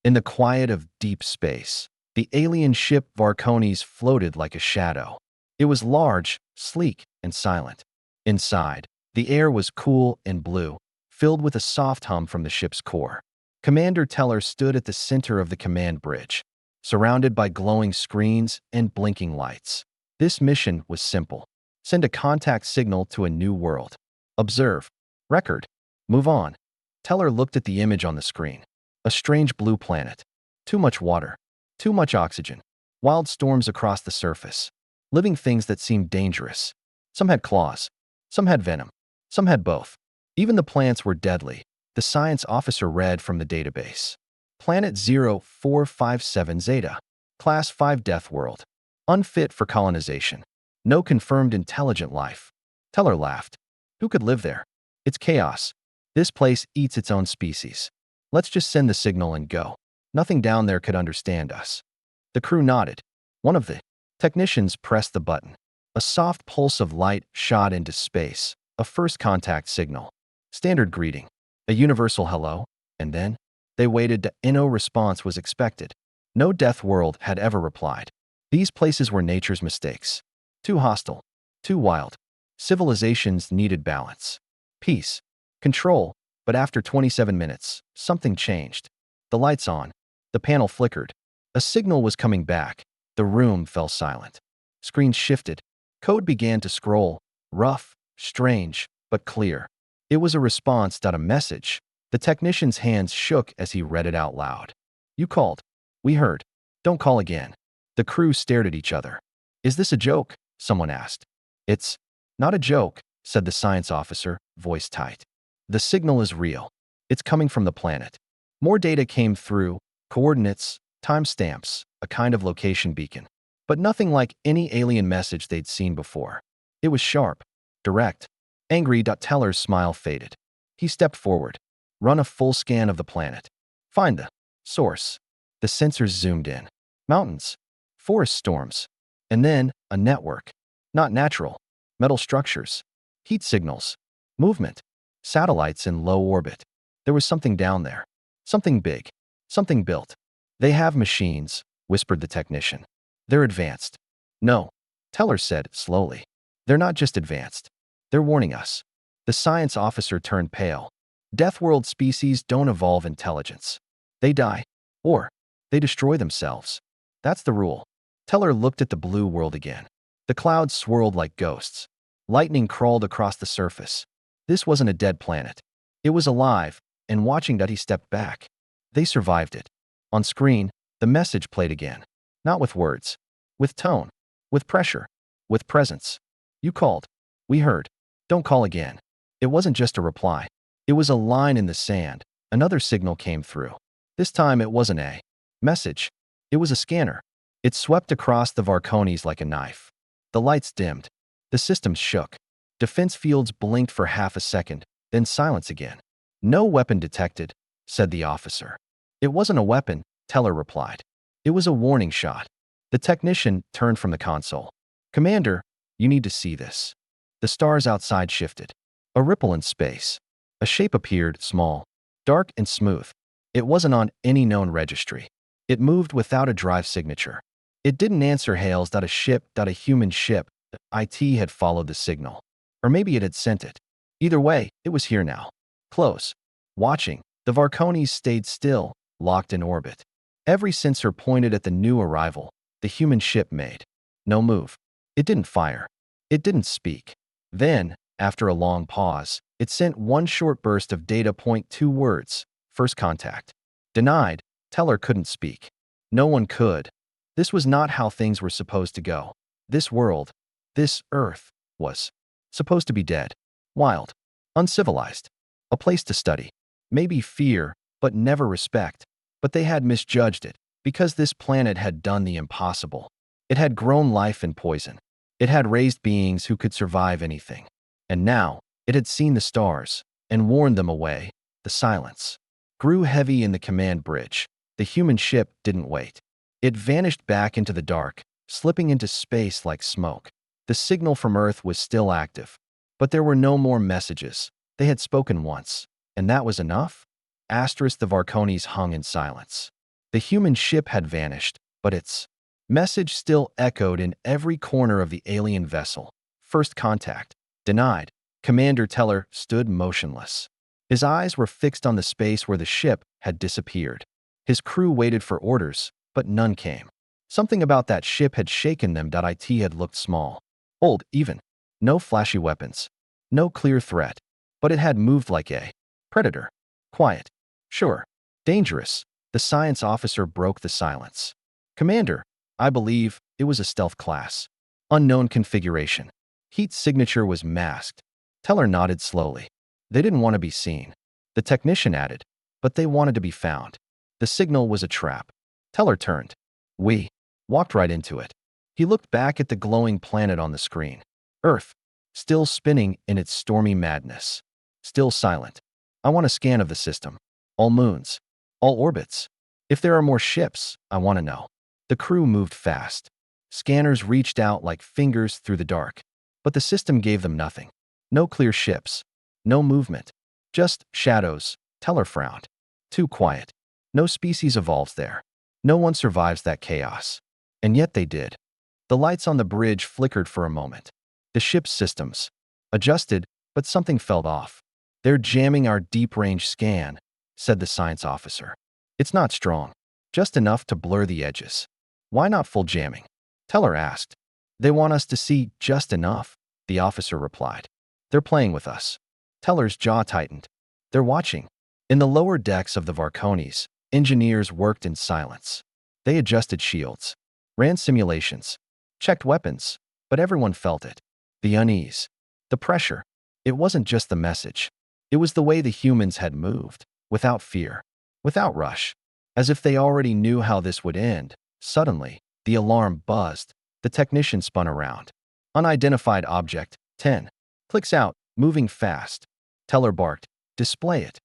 In the quiet of deep space, the alien ship Varcones floated like a shadow. It was large, sleek, and silent. Inside, the air was cool and blue, filled with a soft hum from the ship's core. Commander Teller stood at the center of the command bridge, surrounded by glowing screens and blinking lights. This mission was simple. Send a contact signal to a new world. Observe. Record. Move on. Teller looked at the image on the screen. A strange blue planet. Too much water. Too much oxygen. Wild storms across the surface. Living things that seemed dangerous. Some had claws. Some had venom. Some had both. Even the plants were deadly, the science officer read from the database. Planet 0457 Zeta. Class 5 Death World. Unfit for colonization. No confirmed intelligent life. Teller laughed. Who could live there? It's chaos. This place eats its own species. Let's just send the signal and go. Nothing down there could understand us. The crew nodded. One of the technicians pressed the button. A soft pulse of light shot into space, a first contact signal. Standard greeting. A universal hello, and then they waited. No response was expected. No Death World had ever replied. These places were nature's mistakes. Too hostile. Too wild. Civilizations needed balance. Peace. Control. But after 27 minutes, something changed. The lights on. The panel flickered. A signal was coming back. The room fell silent. Screens shifted. Code began to scroll. Rough, strange, but clear. It was a response, a message. The technician's hands shook as he read it out loud. You called. We heard. Don't call again. The crew stared at each other. Is this a joke? Someone asked. It's not a joke, said the science officer, voice tight. The signal is real. It's coming from the planet. More data came through, coordinates, timestamps, a kind of location beacon. But nothing like any alien message they'd seen before. It was sharp, direct, angry. Teller's smile faded. He stepped forward. Run a full scan of the planet. Find the source. The sensors zoomed in. Mountains, forest storms, and then a network. Not natural. Metal structures, heat signals, movement, satellites in low orbit. There was something down there. Something big. Something built. They have machines, whispered the technician. They're advanced. No, Teller said slowly. They're not just advanced. They're warning us. The science officer turned pale. Death World species don't evolve intelligence. They die. Or they destroy themselves. That's the rule. Teller looked at the blue world again. The clouds swirled like ghosts. Lightning crawled across the surface. This wasn't a dead planet. It was alive, and watching that he stepped back. They survived it. On screen, the message played again. Not with words. With tone. With pressure. With presence. You called. We heard. Don't call again. It wasn't just a reply. It was a line in the sand. Another signal came through. This time it wasn't a message. It was a scanner. It swept across the Varcones like a knife. The lights dimmed. The systems shook. Defense fields blinked for half a second, then silence again. No weapon detected, said the officer. It wasn't a weapon, Teller replied. It was a warning shot. The technician turned from the console. Commander, you need to see this. The stars outside shifted. A ripple in space. A shape appeared, small, dark and smooth. It wasn't on any known registry. It moved without a drive signature. It didn't answer hails. A human ship. IT had followed the signal. Or maybe it had sent it. Either way, it was here now. Close. Watching, the Varcones stayed still, locked in orbit. Every sensor pointed at the new arrival. The human ship made no move. It didn't fire. It didn't speak. Then, after a long pause, it sent one short burst of data. 2 words. First contact. Denied. Teller couldn't speak. No one could. This was not how things were supposed to go. This world, this Earth, was supposed to be dead, wild, uncivilized. A place to study. Maybe fear, but never respect. But they had misjudged it, because this planet had done the impossible. It had grown life in poison. It had raised beings who could survive anything. And now, it had seen the stars, and warned them away. The silence grew heavy in the command bridge. The human ship didn't wait. It vanished back into the dark, slipping into space like smoke. The signal from Earth was still active. But there were no more messages. They had spoken once. And that was enough? The Varcones hung in silence. The human ship had vanished, but its message still echoed in every corner of the alien vessel. First contact. Denied. Commander Teller stood motionless. His eyes were fixed on the space where the ship had disappeared. His crew waited for orders, but none came. Something about that ship had shaken them. It had looked small, old even. No flashy weapons. No clear threat. But it had moved like a predator. Quiet. Sure. Dangerous. The science officer broke the silence. Commander, I believe it was a stealth class. Unknown configuration. Heat's signature was masked. Teller nodded slowly. They didn't want to be seen. The technician added, but they wanted to be found. The signal was a trap. Teller turned. We walked right into it. He looked back at the glowing planet on the screen. Earth, still spinning in its stormy madness. Still silent. I want a scan of the system. All moons. All orbits. If there are more ships, I want to know. The crew moved fast. Scanners reached out like fingers through the dark. But the system gave them nothing. No clear ships. No movement. Just shadows. Teller frowned. Too quiet. No species evolves there. No one survives that chaos. And yet they did. The lights on the bridge flickered for a moment. The ship's systems adjusted, but something felt off. They're jamming our deep-range scan, said the science officer. It's not strong. Just enough to blur the edges. Why not full jamming? Teller asked. They want us to see just enough, the officer replied. They're playing with us. Teller's jaw tightened. They're watching. In the lower decks of the Varcones, engineers worked in silence. They adjusted shields, ran simulations, checked weapons, but everyone felt it. The unease, the pressure. It wasn't just the message. It was the way the humans had moved, without fear, without rush, as if they already knew how this would end. Suddenly, the alarm buzzed. The technician spun around. Unidentified object, 10. Clicks out, moving fast. Teller barked, display it.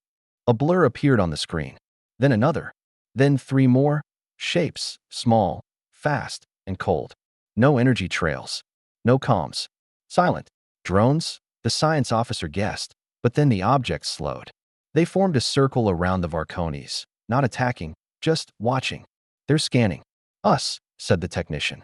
A blur appeared on the screen. Then another. Then 3 more. Shapes, small, fast, and cold. No energy trails. No comms. Silent. Drones? The science officer guessed, but then the objects slowed. They formed a circle around the Varcones, not attacking, just watching. They're scanning. Us, said the technician.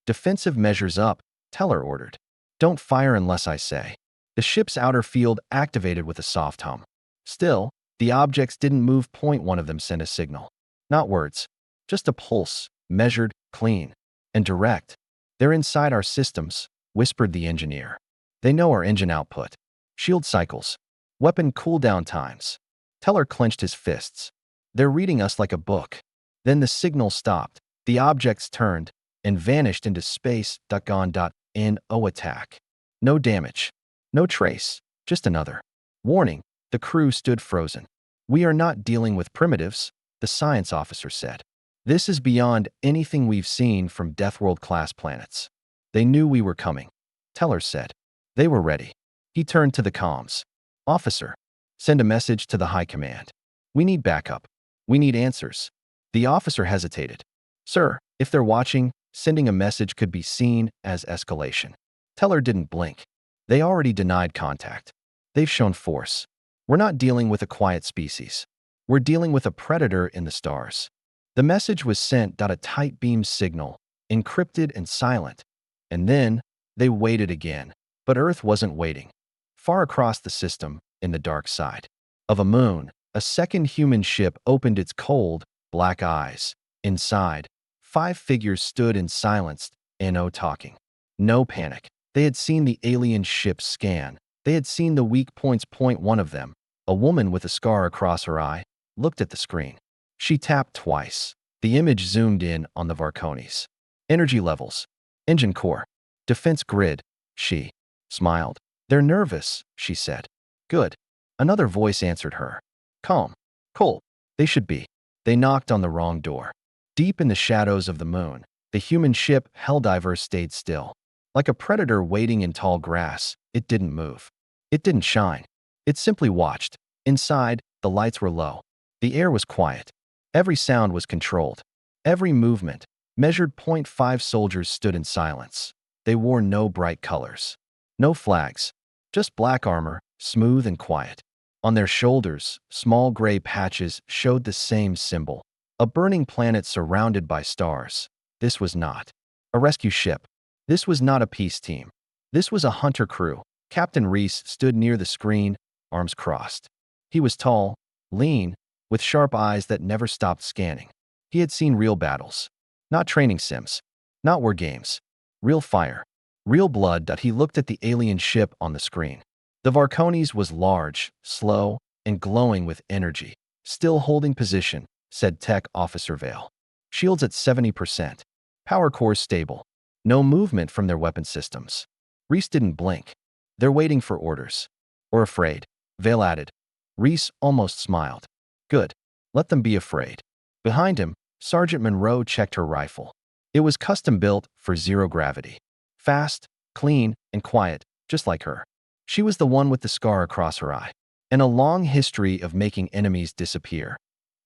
Defensive measures up, Teller ordered. Don't fire unless I say. The ship's outer field activated with a soft hum. Still, the objects didn't move. One of them sent a signal. Not words. Just a pulse, measured, clean, and direct. They're inside our systems, whispered the engineer. They know our engine output, shield cycles, weapon cooldown times. Teller clenched his fists. They're reading us like a book. Then the signal stopped. The objects turned and vanished into space. No attack. No damage. No trace. Just another warning. The crew stood frozen. We are not dealing with primitives, the science officer said. This is beyond anything we've seen from Deathworld-class planets. They knew we were coming, Teller said. They were ready. He turned to the comms. Officer, send a message to the high command. We need backup. We need answers. The officer hesitated. Sir, if they're watching, sending a message could be seen as escalation. Teller didn't blink. They already denied contact. They've shown force. We're not dealing with a quiet species. We're dealing with a predator in the stars. The message was sent. A tight beam signal, encrypted and silent. And then, they waited again. But Earth wasn't waiting. Far across the system, in the dark side of a moon, a second human ship opened its cold, black eyes. Inside, 5 figures stood in silence, no talking. No panic. They had seen the alien ship's scan. They had seen the weak points. One of them, a woman with a scar across her eye, looked at the screen. She tapped twice. The image zoomed in on the Varcones. Energy levels. Engine core. Defense grid. She smiled. They're nervous, she said. Good. Another voice answered her. Calm. Cool. They should be. They knocked on the wrong door. Deep in the shadows of the moon, the human ship Helldiver stayed still. Like a predator waiting in tall grass, it didn't move. It didn't shine. It simply watched. Inside, the lights were low. The air was quiet. Every sound was controlled. Every movement, measured. 5 soldiers stood in silence. They wore no bright colors. No flags. Just black armor, smooth and quiet. On their shoulders, small gray patches showed the same symbol. A burning planet surrounded by stars. This was not a rescue ship. This was not a peace team. This was a hunter crew. Captain Reese stood near the screen, arms crossed. He was tall, lean, with sharp eyes that never stopped scanning. He had seen real battles. Not training sims. Not war games. Real fire. Real blood. He looked at the alien ship on the screen. The Varcones was large, slow, and glowing with energy. Still holding position, said Tech Officer Vale. Shields at 70%. Power cores stable. No movement from their weapon systems. Reese didn't blink. They're waiting for orders. Or afraid. Vale added. Reese almost smiled. Good. Let them be afraid. Behind him, Sergeant Monroe checked her rifle. It was custom-built for zero gravity. Fast, clean, and quiet, just like her. She was the one with the scar across her eye. And a long history of making enemies disappear.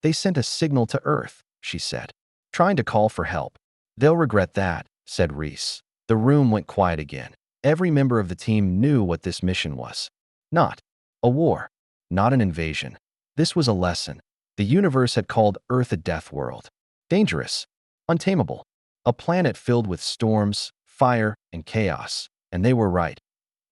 They sent a signal to Earth, she said. Trying to call for help. They'll regret that, said Reese. The room went quiet again. Every member of the team knew what this mission was. Not a war. Not an invasion. This was a lesson. The universe had called Earth a death world. Dangerous. Untamable. A planet filled with storms, fire, and chaos. And they were right.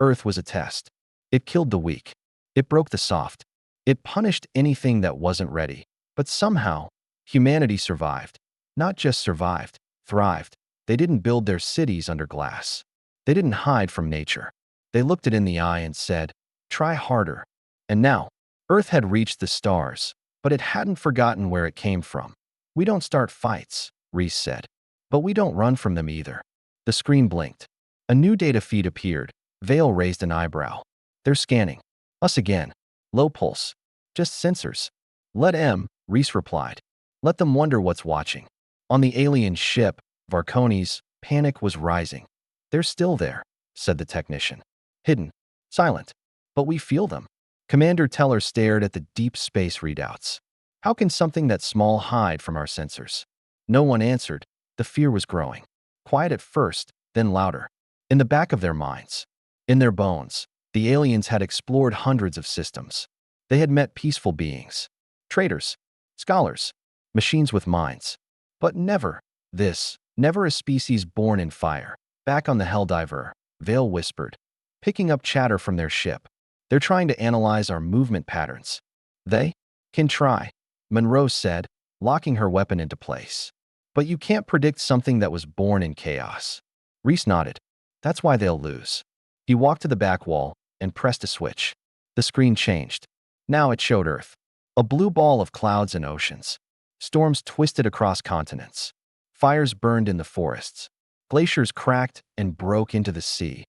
Earth was a test. It killed the weak. It broke the soft. It punished anything that wasn't ready. But somehow, humanity survived. Not just survived, thrived. They didn't build their cities under glass. They didn't hide from nature. They looked it in the eye and said, try harder. And now, Earth had reached the stars, but it hadn't forgotten where it came from. We don't start fights, Reese said. But we don't run from them either. The screen blinked. A new data feed appeared. Vale raised an eyebrow. They're scanning. Us again. Low pulse. Just sensors. Let M, Reese replied. Let them wonder what's watching. On the alien ship, Varcones, panic was rising. They're still there, said the technician. Hidden. Silent. But we feel them. Commander Teller stared at the deep space readouts. How can something that small hide from our sensors? No one answered. The fear was growing. Quiet at first, then louder. In the back of their minds. In their bones. The aliens had explored hundreds of systems. They had met peaceful beings. Traders. Scholars. Machines with minds. But never this. Never a species born in fire. Back on the Helldiver, Vale whispered, picking up chatter from their ship. They're trying to analyze our movement patterns. They can try, Monroe said, locking her weapon into place. But you can't predict something that was born in chaos. Reese nodded. That's why they'll lose. He walked to the back wall and pressed a switch. The screen changed. Now it showed Earth. A blue ball of clouds and oceans. Storms twisted across continents. Fires burned in the forests. Glaciers cracked and broke into the sea.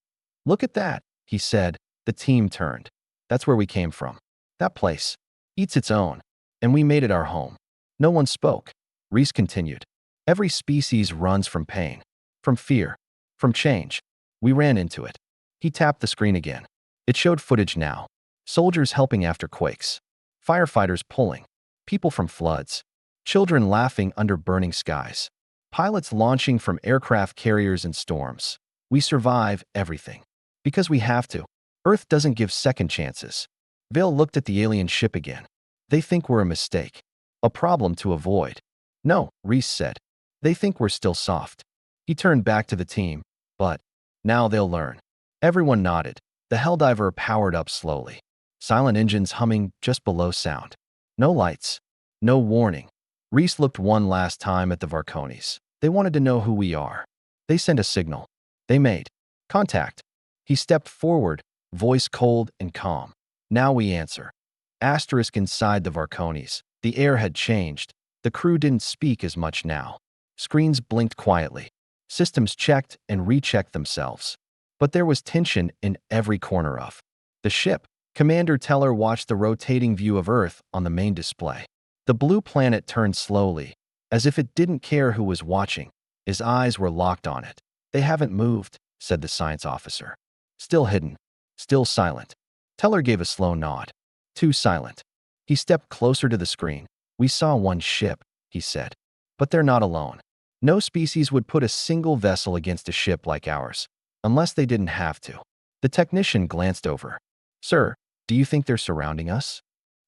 Look at that, he said. The team turned. That's where we came from. That place eats its own. And we made it our home. No one spoke. Reese continued. Every species runs from pain. From fear. From change. We ran into it. He tapped the screen again. It showed footage now. Soldiers helping after quakes. Firefighters pulling. People from floods. Children laughing under burning skies. Pilots launching from aircraft carriers in storms. We survive everything. Because we have to. Earth doesn't give second chances. Vale looked at the alien ship again. They think we're a mistake. A problem to avoid. No, Reese said. They think we're still soft. He turned back to the team. But now they'll learn. Everyone nodded. The Helldiver powered up slowly. Silent engines humming just below sound. No lights. No warning. Reese looked one last time at the Varcones. They wanted to know who we are. They sent a signal. They made contact. He stepped forward, voice cold and calm. Now we answer. Asterisk inside the Varcones. The air had changed. The crew didn't speak as much now. Screens blinked quietly. Systems checked and rechecked themselves. But there was tension in every corner of the ship. Commander Teller watched the rotating view of Earth on the main display. The blue planet turned slowly, as if it didn't care who was watching. His eyes were locked on it. They haven't moved, said the science officer. Still hidden. Still silent. Teller gave a slow nod. Too silent. He stepped closer to the screen. We saw one ship, he said. But they're not alone. No species would put a single vessel against a ship like ours, unless they didn't have to. The technician glanced over. Sir, do you think they're surrounding us?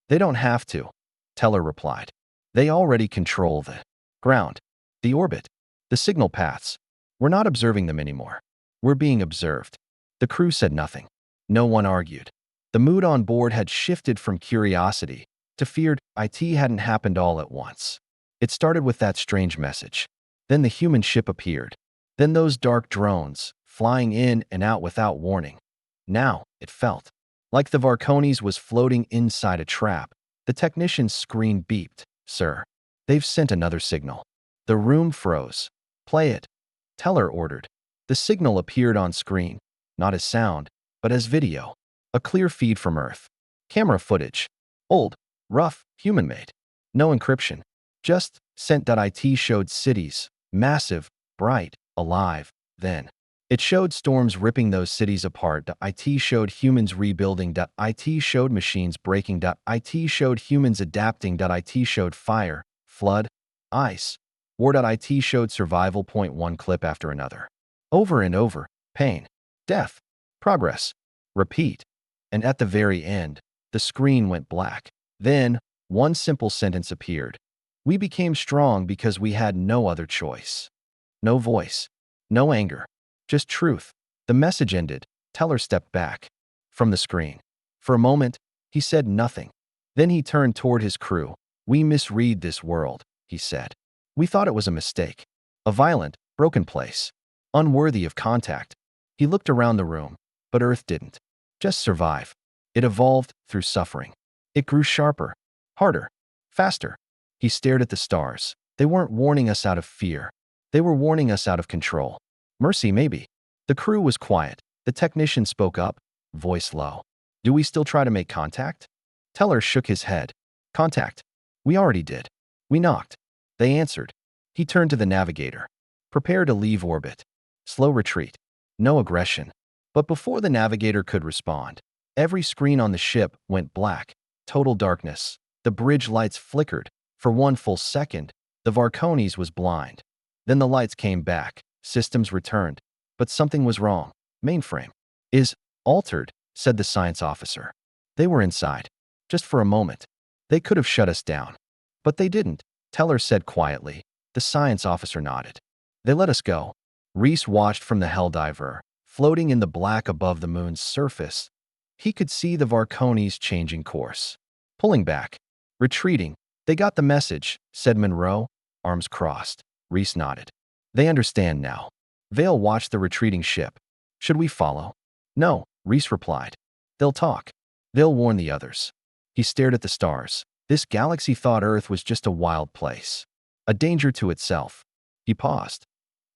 They don't have to, Teller replied. They already control the ground, the orbit, the signal paths. We're not observing them anymore. We're being observed. The crew said nothing. No one argued. The mood on board had shifted from curiosity to feared. It hadn't happened all at once. It started with that strange message. Then the human ship appeared. Then those dark drones, flying in and out without warning. Now, it felt like the Varcones was floating inside a trap. The technician's screen beeped. Sir, they've sent another signal. The room froze. Play it. Teller ordered. The signal appeared on screen, not as sound, but as video. A clear feed from Earth. Camera footage. Old, rough, human-made. No encryption. Just sent.it showed cities, massive, bright, alive. Then it showed storms ripping those cities apart. It showed humans rebuilding. It showed machines breaking. It showed humans adapting. It showed fire, flood, ice. War.it showed survival. One clip after another. Over and over. Pain, death, progress, repeat. And at the very end, the screen went black. Then, one simple sentence appeared. We became strong because we had no other choice. No voice. No anger. Just truth. The message ended. Teller stepped back from the screen. For a moment, he said nothing. Then he turned toward his crew. We misread this world, he said. We thought it was a mistake. A violent, broken place. Unworthy of contact. He looked around the room, but Earth didn't just survive. It evolved through suffering. It grew sharper, harder, faster. He stared at the stars. They weren't warning us out of fear. They were warning us out of control. Mercy, maybe. The crew was quiet. The technician spoke up, voice low. Do we still try to make contact? Teller shook his head. Contact. We already did. We knocked. They answered. He turned to the navigator. Prepare to leave orbit. Slow retreat. No aggression. But before the navigator could respond, every screen on the ship went black. Total darkness. The bridge lights flickered. For one full second, the Varcones was blind. Then the lights came back. Systems returned. But something was wrong. Mainframe is altered, said the science officer. They were inside. Just for a moment. They could have shut us down. But they didn't, Teller said quietly. The science officer nodded. They let us go. Reese watched from the Helldiver, floating in the black above the moon's surface. He could see the Varcones changing course. Pulling back. Retreating. They got the message, said Monroe, arms crossed. Reese nodded. They understand now. Vale watched the retreating ship. Should we follow? No, Reese replied. They'll talk. They'll warn the others. He stared at the stars. This galaxy thought Earth was just a wild place. A danger to itself. He paused.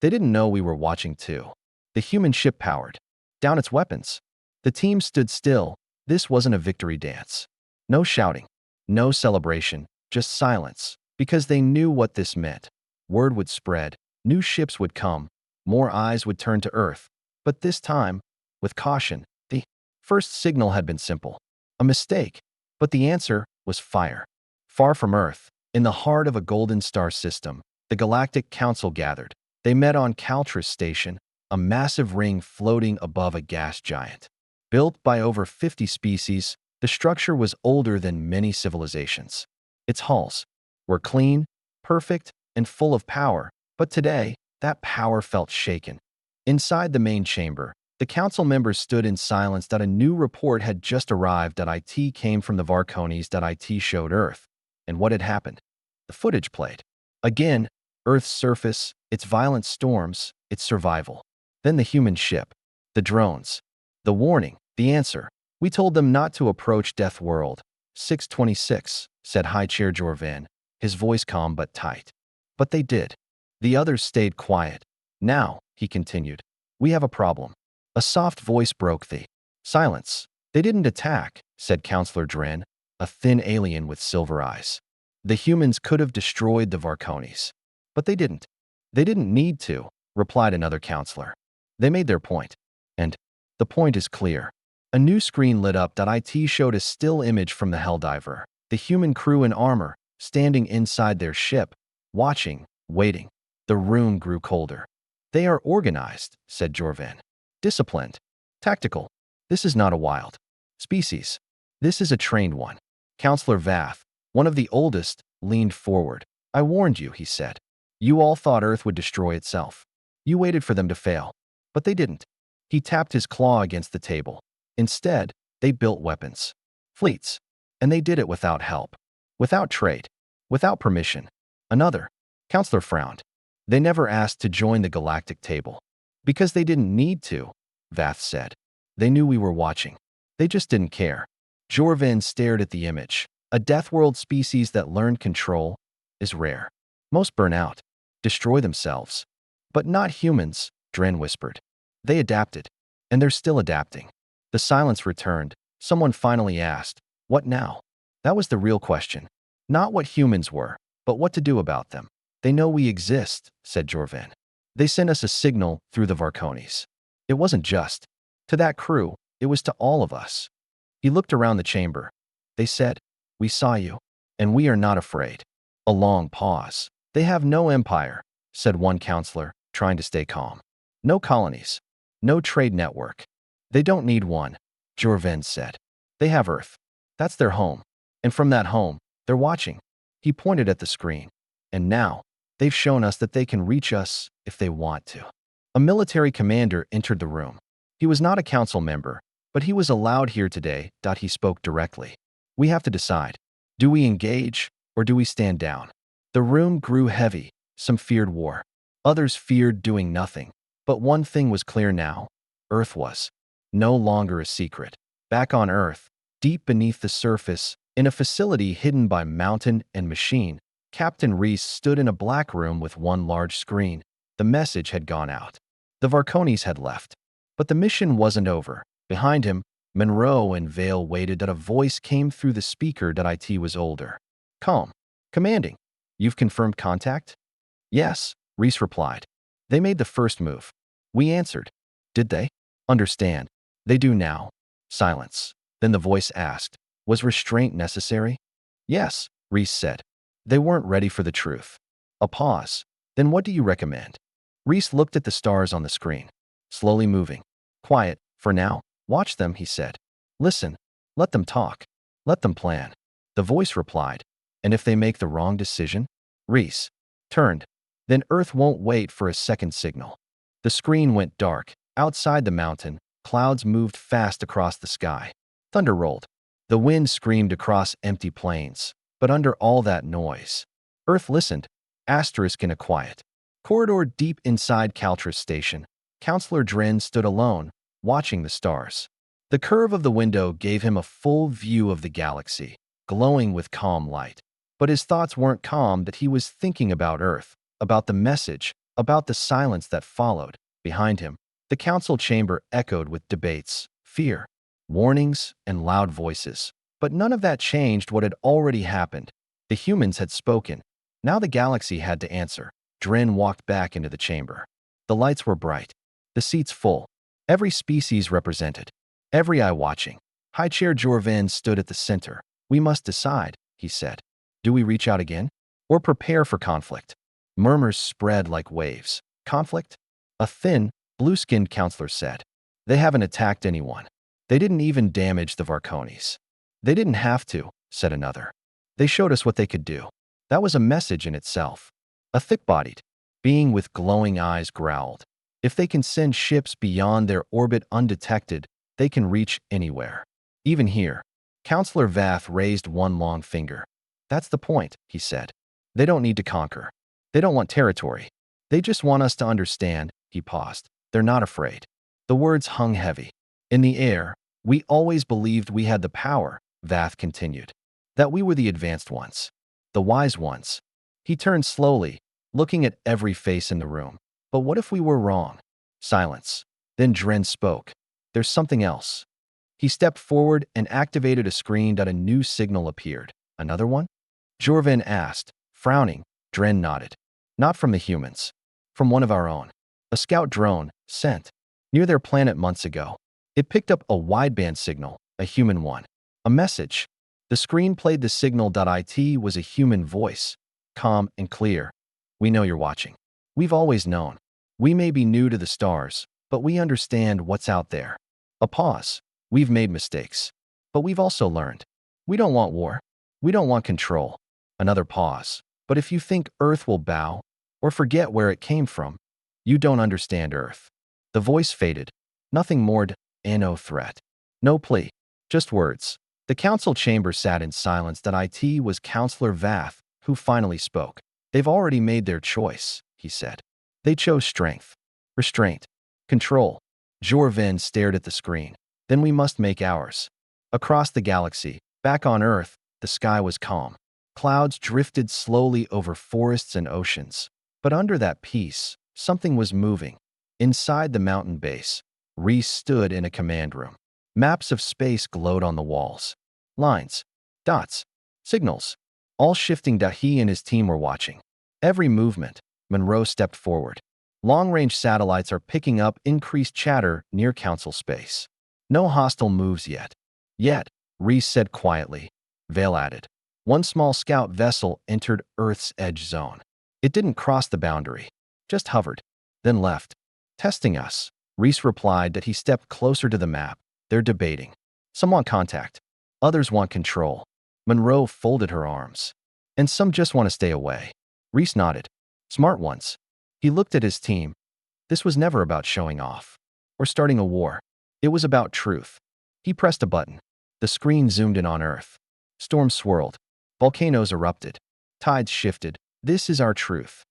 They didn't know we were watching too. The human ship powered down its weapons. The team stood still. This wasn't a victory dance. No shouting. No celebration. Just silence. Because they knew what this meant. Word would spread. New ships would come. More eyes would turn to Earth. But this time, with caution, the first signal had been simple. A mistake. But the answer was fire. Far from Earth, in the heart of a golden star system, the Galactic Council gathered. They met on Caltris Station, a massive ring floating above a gas giant. Built by over 50 species, the structure was older than many civilizations. Its hulls were clean, perfect, and full of power, but today, that power felt shaken. Inside the main chamber, the council members stood in silence. A new report had just arrived. It came from the Varcones. It showed Earth. And what had happened? The footage played. Again, Earth's surface, its violent storms, its survival. Then the human ship. The drones. The warning. The answer. We told them not to approach Death World. 626, said High Chair Jorvan, his voice calm but tight. But they did. The others stayed quiet. Now, he continued, we have a problem. A soft voice broke the silence. They didn't attack, said Counselor Dren, a thin alien with silver eyes. The humans could have destroyed the Varcones. But they didn't. They didn't need to, replied another counselor. They made their point. And the point is clear. A new screen lit up. It showed a still image from the Helldiver. The human crew in armor, standing inside their ship, watching, waiting. The room grew colder. They are organized, said Jorvan. Disciplined. Tactical. This is not a wild species. This is a trained one. Counselor Vath, one of the oldest, leaned forward. I warned you, he said. You all thought Earth would destroy itself. You waited for them to fail. But they didn't. He tapped his claw against the table. Instead, they built weapons. Fleets. And they did it without help. Without trade. Without permission. Another. Counselor frowned. They never asked to join the galactic table. Because they didn't need to, Vath said. They knew we were watching. They just didn't care. Jorvin stared at the image. A Deathworld species that learned control is rare. Most burn out, destroy themselves. But not humans, Dren whispered. They adapted. And they're still adapting. The silence returned. Someone finally asked, what now? That was the real question. Not what humans were, but what to do about them. They know we exist, said Jorvin. They sent us a signal through the Varcones. It wasn't just to that crew, it was to all of us. He looked around the chamber. They said, we saw you, and we are not afraid. A long pause. They have no empire, said one counselor, trying to stay calm. No colonies. No trade network. They don't need one, Jorvin said. They have Earth. That's their home. And from that home, they're watching. He pointed at the screen. And now, they've shown us that they can reach us if they want to. A military commander entered the room. He was not a council member, but he was allowed here today. He spoke directly. We have to decide. Do we engage or do we stand down? The room grew heavy. Some feared war. Others feared doing nothing. But one thing was clear now. Earth was no longer a secret. Back on Earth, deep beneath the surface, in a facility hidden by mountain and machine, Captain Reese stood in a black room with one large screen. The message had gone out. The Varcones had left. But the mission wasn't over. Behind him, Monroe and Vale waited. A voice came through the speaker. It was older. Calm. Commanding. You've confirmed contact? Yes, Reese replied. They made the first move. We answered. Did they? Understand. They do now. Silence. Then the voice asked, was restraint necessary? Yes, Reese said. They weren't ready for the truth. A pause. Then what do you recommend? Reese looked at the stars on the screen. Slowly moving. Quiet, for now. Watch them, he said. Listen. Let them talk. Let them plan. The voice replied. And if they make the wrong decision? Reese turned. Then Earth won't wait for a second signal. The screen went dark. Outside the mountain, clouds moved fast across the sky. Thunder rolled. The wind screamed across empty plains. But under all that noise, Earth listened. Asterisk in a quiet corridor deep inside Caltris Station, Counselor Dren stood alone, watching the stars. The curve of the window gave him a full view of the galaxy, glowing with calm light. But his thoughts weren't calm. That he was thinking about Earth, about the message, about the silence that followed. Behind him, the council chamber echoed with debates, fear, warnings, and loud voices. But none of that changed what had already happened. The humans had spoken. Now the galaxy had to answer. Dren walked back into the chamber. The lights were bright. The seats full. Every species represented. Every eye watching. High Chair Jorvin stood at the center. We must decide, he said. Do we reach out again? Or prepare for conflict? Murmurs spread like waves. Conflict? A thin, blue-skinned counselor said. They haven't attacked anyone. They didn't even damage the Varcones. They didn't have to, said another. They showed us what they could do. That was a message in itself. A thick-bodied being with glowing eyes growled. If they can send ships beyond their orbit undetected, they can reach anywhere. Even here. Counselor Vath raised one long finger. That's the point, he said. They don't need to conquer. They don't want territory. They just want us to understand, he paused. They're not afraid. The words hung heavy. In the air, we always believed we had the power, Vath continued. That we were the advanced ones. The wise ones. He turned slowly, looking at every face in the room. But what if we were wrong? Silence. Then Dren spoke. There's something else. He stepped forward and activated a screen. A new signal appeared. Another one? Jorvin asked, frowning. Dren nodded. Not from the humans. From one of our own. A scout drone, sent near their planet months ago. It picked up a wideband signal, a human one. A message. The screen played the signal. It was a human voice. Calm and clear. We know you're watching. We've always known. We may be new to the stars, but we understand what's out there. A pause. We've made mistakes. But we've also learned. We don't want war. We don't want control. Another pause. But if you think Earth will bow, or forget where it came from, you don't understand Earth. The voice faded. Nothing more, no threat. No plea. Just words. The council chamber sat in silence. It was Counselor Vath who finally spoke. They've already made their choice, he said. They chose strength, restraint, control. Jorvin stared at the screen. Then we must make ours. Across the galaxy, back on Earth, the sky was calm. Clouds drifted slowly over forests and oceans. But under that peace, something was moving. Inside the mountain base, Reese stood in a command room. Maps of space glowed on the walls. Lines, dots, signals, all shifting. He and his team were watching. Every movement. Monroe stepped forward. Long-range satellites are picking up increased chatter near council space. No hostile moves yet. Yet, Reese said quietly. Vale added. One small scout vessel entered Earth's edge zone. It didn't cross the boundary, just hovered, then left. Testing us. Reese replied that he stepped closer to the map. They're debating. Some want contact. Others want control. Monroe folded her arms. And some just want to stay away. Reese nodded. Smart ones. He looked at his team. This was never about showing off or starting a war. It was about truth. He pressed a button. The screen zoomed in on Earth. Storms swirled. Volcanoes erupted. Tides shifted. This is our truth.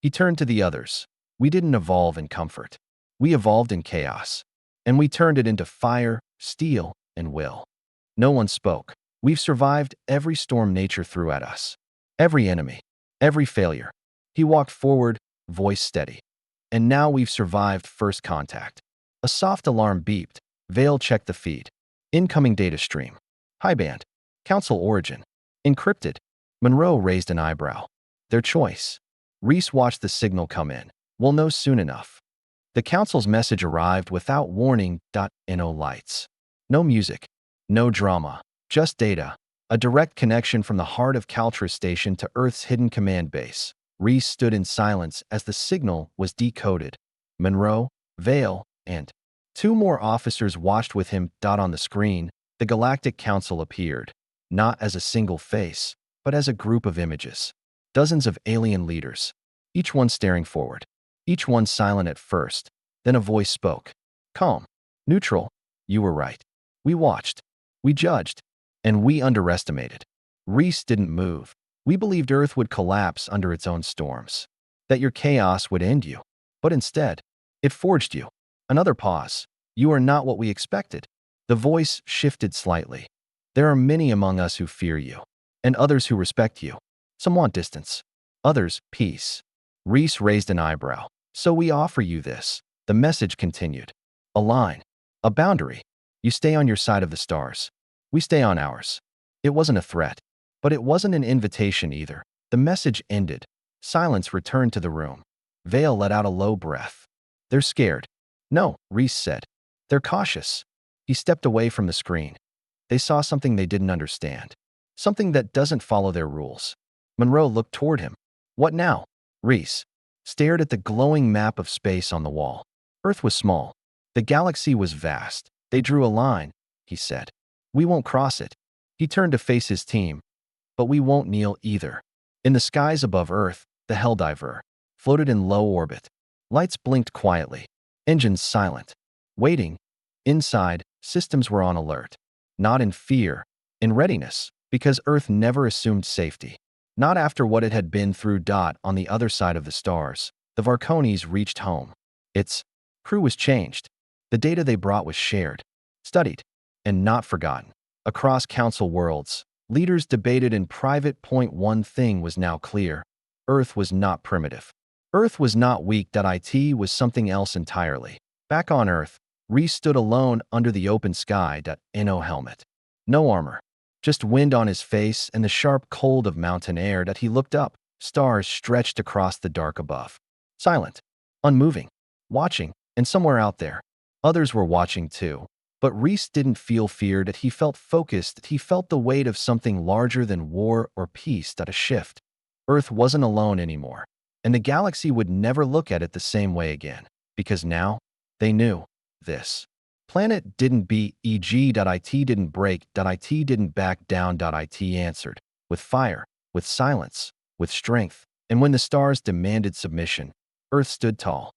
He turned to the others. We didn't evolve in comfort. We evolved in chaos. And we turned it into fire, steel, and will. No one spoke. We've survived every storm nature threw at us. Every enemy. Every failure. He walked forward, voice steady. And now we've survived first contact. A soft alarm beeped. Vale checked the feed. Incoming data stream. High band. Council origin. Encrypted. Monroe raised an eyebrow. Their choice. Reese watched the signal come in. We'll know soon enough. The council's message arrived without warning. No lights. No music. No drama. Just data. A direct connection from the heart of Caltra Station to Earth's hidden command base. Reese stood in silence as the signal was decoded. Monroe, Vale, and two more officers watched with him. On the screen, the Galactic Council appeared, not as a single face, but as a group of images. Dozens of alien leaders, each one staring forward, each one silent at first. Then a voice spoke. Calm, neutral. You were right. We watched. We judged. And we underestimated. Reese didn't move. We believed Earth would collapse under its own storms, that your chaos would end you. But instead, it forged you. Another pause. You are not what we expected. The voice shifted slightly. There are many among us who fear you, and others who respect you. Some want distance. Others, peace. Reese raised an eyebrow. So we offer you this. The message continued. A line. A boundary. You stay on your side of the stars. We stay on ours. It wasn't a threat, but it wasn't an invitation either. The message ended. Silence returned to the room. Vale let out a low breath. They're scared. No, Reese said. They're cautious. He stepped away from the screen. They saw something they didn't understand. Something that doesn't follow their rules. Monroe looked toward him. What now? Reese stared at the glowing map of space on the wall. Earth was small. The galaxy was vast. They drew a line, he said. We won't cross it. He turned to face his team. But we won't kneel either. In the skies above Earth, the Helldiver floated in low orbit. Lights blinked quietly. Engines silent. Waiting. Inside, systems were on alert. Not in fear, in readiness, because Earth never assumed safety. Not after what it had been through. On the other side of the stars, the Varcones reached home. Its crew was changed. The data they brought was shared, studied, and not forgotten. Across council worlds, leaders debated in private. One thing was now clear. Earth was not primitive. Earth was not weak. It was something else entirely. Back on Earth, Reese stood alone under the open sky. No helmet. No armor. Just wind on his face and the sharp cold of mountain air. He looked up. Stars stretched across the dark above. Silent. Unmoving. Watching. And somewhere out there, others were watching too. But Reese didn't feel fear. He felt focused. He felt the weight of something larger than war or peace. A shift. Earth wasn't alone anymore. And the galaxy would never look at it the same way again. Because now, they knew this. Planet didn't be, e.g. It didn't break, it didn't back down. It answered. With fire, with silence, with strength, and when the stars demanded submission, Earth stood tall.